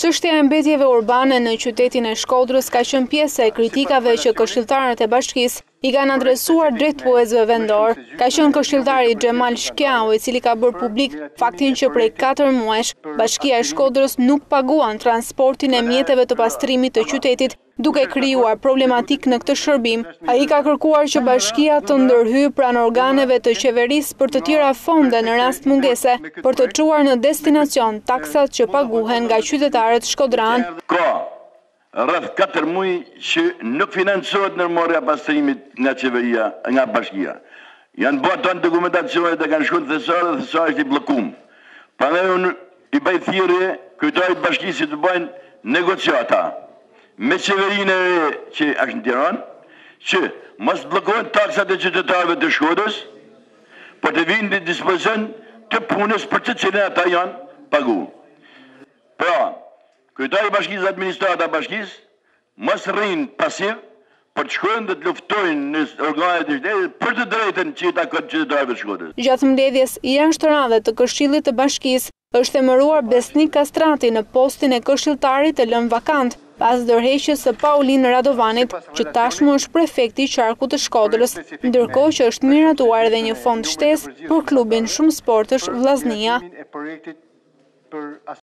Çështja e mbetjeve urbane në qytetin e Shkodrës ka qenë pjesë e kritikave që këshilltarët e bashkisë i kanë adresuar drejtuesve vendor. Ka qenë këshilltari Xhemal Shkjau i cili ka bërë publik faktin që prej 4 muajsh Bashkia e Shkodrës nuk paguan transportin e mjeteve të pastrimit të qytetit, duke krijuar problematik në këtë shërbim. Ai ka kërkuar që bashkia të ndërhyjë pranë organeve të qeverisë për të tjera fonde në rast mungese, për të çuar në destinacion taksat që paguhen nga qytetarët shkodran. Rreth 4 muaj që nuk financohet ndërmarrja pastrimit nga qeveria, nga bashkia. Janë bërë tonë dokumentacionet e kanë shkuar në thesar dhe thesari është i bllokuar. Prandaj unë i bëj thirrje kryetarit të bashkisë të bëjnë negociata me qeverinë që është në Tiranë, që mos bllokohen taksat e qytetarëve të Shkodrës, por të vinë në dispozicion të punës për të cilën ata janë paguar. Pra, kryetari i bashkisë, administrata e bashkisë, mos rrinë pasiv për të shkojnë dhe të luftojnë në organet e shtetit për të drejtën që i takon qytetarëve të Shkodrës. Gjatë mbledhjes jashtë radhe të Këshillit të Bashkisë, është emëruar Besnik Kastrati në postin e këshilltarit të lënë vakant, pas ndërheqjes së Paulin Radovanit, që tashmë është prefekti i qarkut të Shkodrës, ndërkohë që është miratuar edhe një fond shtesë për klubin shumë sportësh Vllaznia.